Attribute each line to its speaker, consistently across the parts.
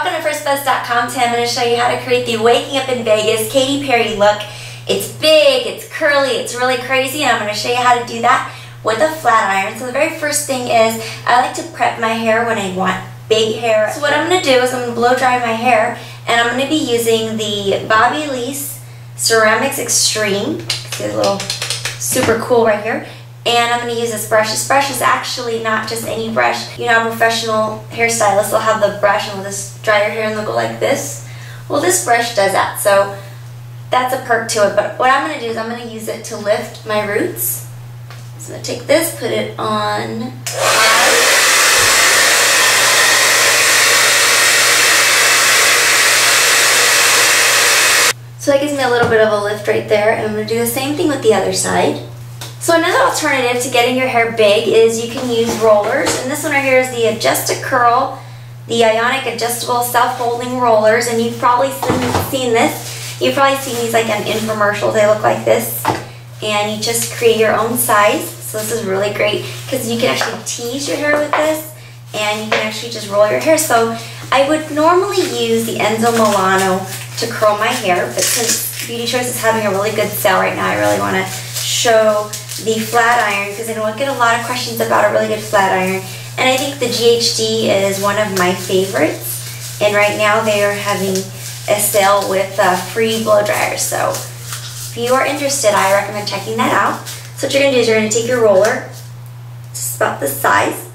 Speaker 1: welcome to Pursebuzz.com. Today I'm going to show you how to create the Waking Up in Vegas Katy Perry look. It's big, it's curly, it's really crazy, and I'm going to show you how to do that with a flat iron. So the very first thing is I like to prep my hair when I want big hair. So what I'm going to do is I'm going to blow dry my hair, and I'm going to be using the Babyliss Ceramics Extreme. It's a little super cool right here. And I'm going to use this brush. This brush is actually not just any brush. You know how professional hairstylists will have the brush and will just dry your hair and they'll go like this? Well, this brush does that, so that's a perk to it. But what I'm going to do is I'm going to use it to lift my roots. So I'm going to take this, put it on. So that gives me a little bit of a lift right there. And I'm going to do the same thing with the other side. So another alternative to getting your hair big is you can use rollers, and this one right here is the Adjust to Curl, the Ionic Adjustable Self-Holding Rollers, and you've probably seen this. You've probably seen these like on infomercials. They look like this, and you just create your own size. So this is really great because you can actually tease your hair with this, and you can actually just roll your hair. So I would normally use the Enzo Milano to curl my hair, but since Beauty Choice is having a really good sale right now, I really want to show the flat iron because I know I get a lot of questions about a really good flat iron, and I think the GHD is one of my favorites, and right now they are having a sale with free blow dryers. So if you are interested, I recommend checking that out. So what you're going to do is you're going to take your roller, just about this size,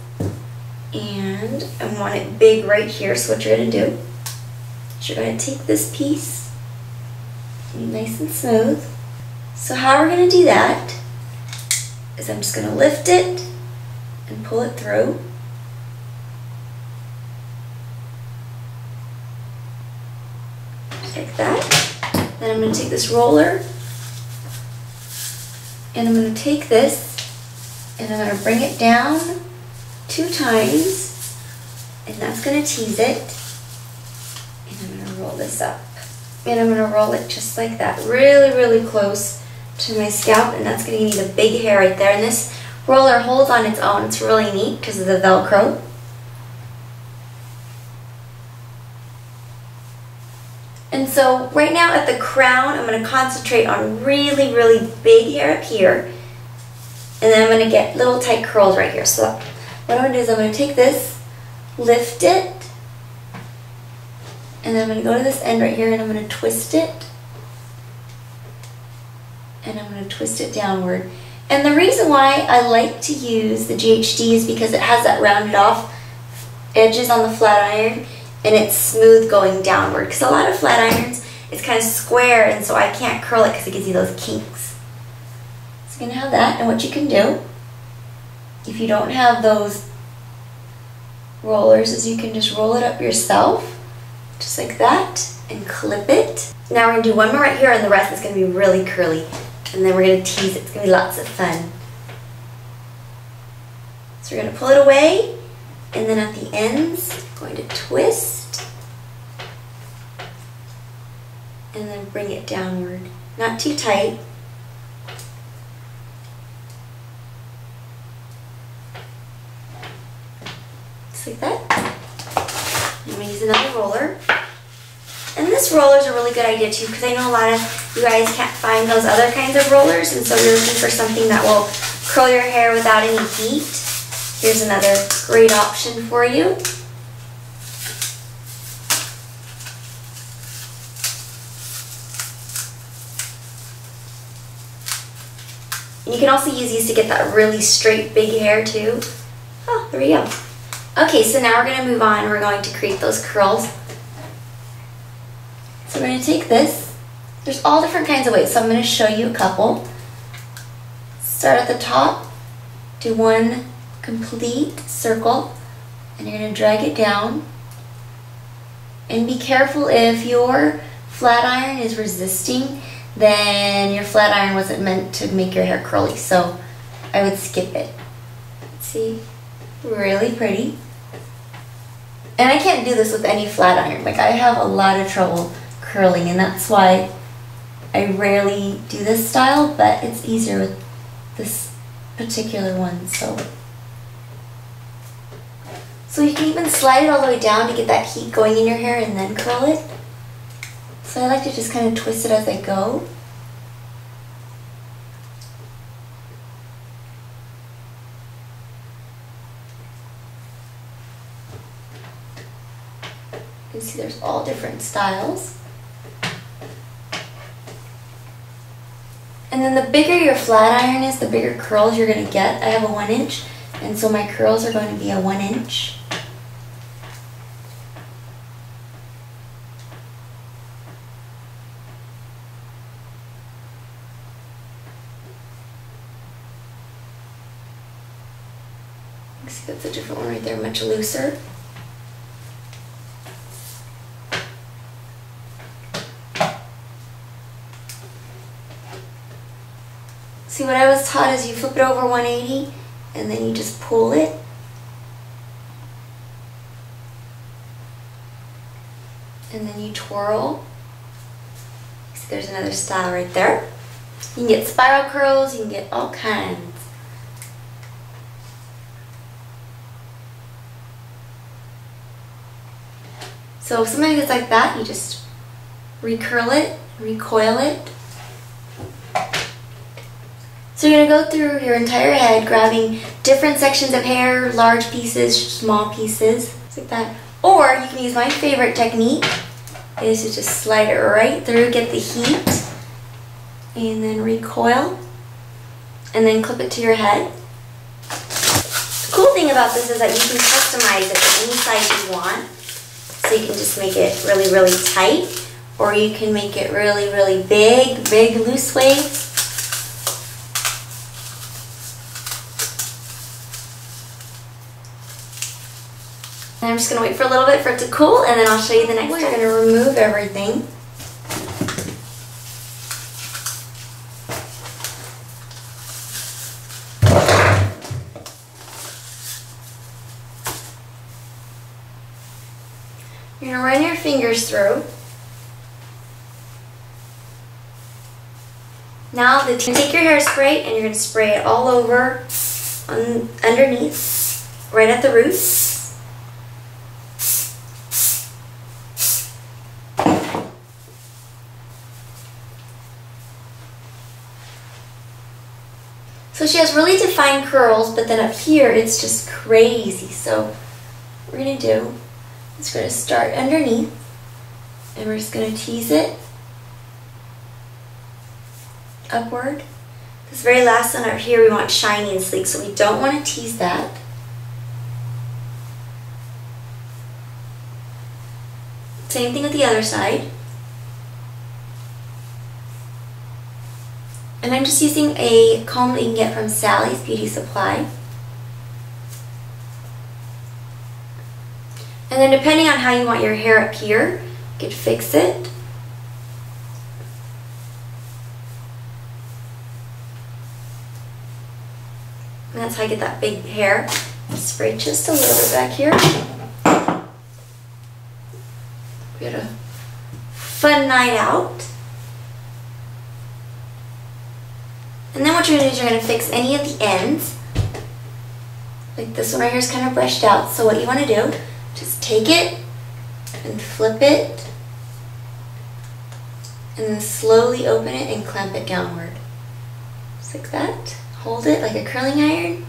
Speaker 1: and I want it big right here. So what you're going to do is you're going to take this piece, nice and smooth. So how we're going to do that is I'm just going to lift it and pull it through. Just like that. Then I'm going to take this roller and I'm going to take this and I'm going to bring it down 2 times, and that's going to tease it. And I'm going to roll this up. And I'm going to roll it just like that, really, really close to my scalp, and that's going to give me the big hair right there. And this roller holds on its own. It's really neat because of the Velcro. And so right now at the crown, I'm going to concentrate on really, really big hair up here, and then I'm going to get little tight curls right here. So what I'm going to do is I'm going to take this, lift it, and then I'm going to go to this end right here and I'm going to twist it. And I'm going to twist it downward. And the reason why I like to use the GHD is because it has that rounded off edges on the flat iron, and it's smooth going downward. Because a lot of flat irons, it's kind of square, and so I can't curl it because it gives you those kinks. So you're going to have that, and what you can do, if you don't have those rollers, is you can just roll it up yourself, just like that, and clip it. Now we're going to do one more right here, and the rest is going to be really curly. And then we're going to tease it. It's going to be lots of fun. So we're going to pull it away, and then at the ends, going to twist, and then bring it downward. Not too tight. Just like that. I'm going to use another roller. And this roller is a really good idea too, because I know a lot of you guys can't find those other kinds of rollers, and so you're looking for something that will curl your hair without any heat. Here's another great option for you. And you can also use these to get that really straight big hair too. Oh, there we go. Okay, so now we're going to move on. We're going to create those curls. So we're going to take this. There's all different kinds of ways, so I'm going to show you a couple. Start at the top, do one complete circle, and you're going to drag it down. And be careful, if your flat iron is resisting, then your flat iron wasn't meant to make your hair curly, so I would skip it. See? Really pretty. And I can't do this with any flat iron. Like, I have a lot of trouble curling, and that's why I rarely do this style, but it's easier with this particular one. So So you can even slide it all the way down to get that heat going in your hair and then curl it. So I like to just kind of twist it as I go. You can see there's all different styles. And then the bigger your flat iron is, the bigger curls you're going to get. I have a 1 inch, and so my curls are going to be a 1 inch. You see that's a different one right there, much looser. See, what I was taught is you flip it over 180 and then you just pull it. And then you twirl. See, there's another style right there. You can get spiral curls, you can get all kinds. So if something gets like that, you just recurl it, recoil it. So you're going to go through your entire head, grabbing different sections of hair, large pieces, small pieces, like that. Or you can use my favorite technique, is to just slide it right through, get the heat, and then recoil, and then clip it to your head. The cool thing about this is that you can customize it to any size you want. So you can just make it really, really tight, or you can make it really, really big loose waves. And I'm just going to wait for a little bit for it to cool, and then I'll show you the next step. We're going to remove everything. You're going to run your fingers through. Now, take your hairspray and you're going to spray it all over, underneath, right at the roots. So she has really defined curls, but then up here it's just crazy. So what we're going to do is we're going to start underneath, and we're just going to tease it upward. This very last one up here we want shiny and sleek, so we don't want to tease that. Same thing with the other side. And I'm just using a comb that you can get from Sally's Beauty Supply. And then depending on how you want your hair up here, you can fix it. And that's how I get that big hair. Spray just a little bit back here. We had a fun night out. And then what you're going to do is you're going to fix any of the ends. Like this one right here is kind of brushed out. So what you want to do, just take it and flip it. And then slowly open it and clamp it downward. Just like that. Hold it like a curling iron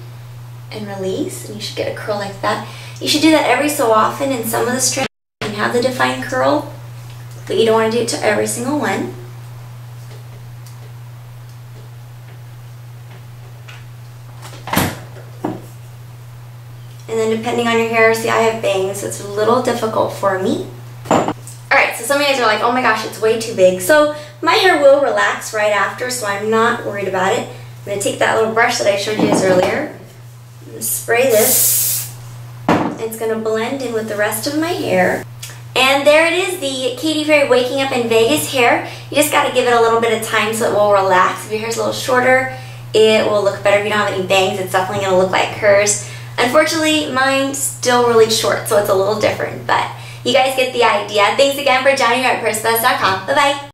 Speaker 1: and release. And you should get a curl like that. You should do that every so often. In some of the strands you can have the defined curl, but you don't want to do it to every single one. And then depending on your hair, see I have bangs, so it's a little difficult for me. Alright, so some of you guys are like, oh my gosh, it's way too big. So my hair will relax right after, so I'm not worried about it. I'm going to take that little brush that I showed you guys earlier, and spray this. It's going to blend in with the rest of my hair. And there it is, the Katy Perry Waking Up in Vegas hair. You just got to give it a little bit of time so it will relax. If your hair's a little shorter, it will look better. If you don't have any bangs, it's definitely going to look like hers. Unfortunately, mine's still really short, so it's a little different, but you guys get the idea. Thanks again for joining me at Pursebuzz.com. Bye-bye.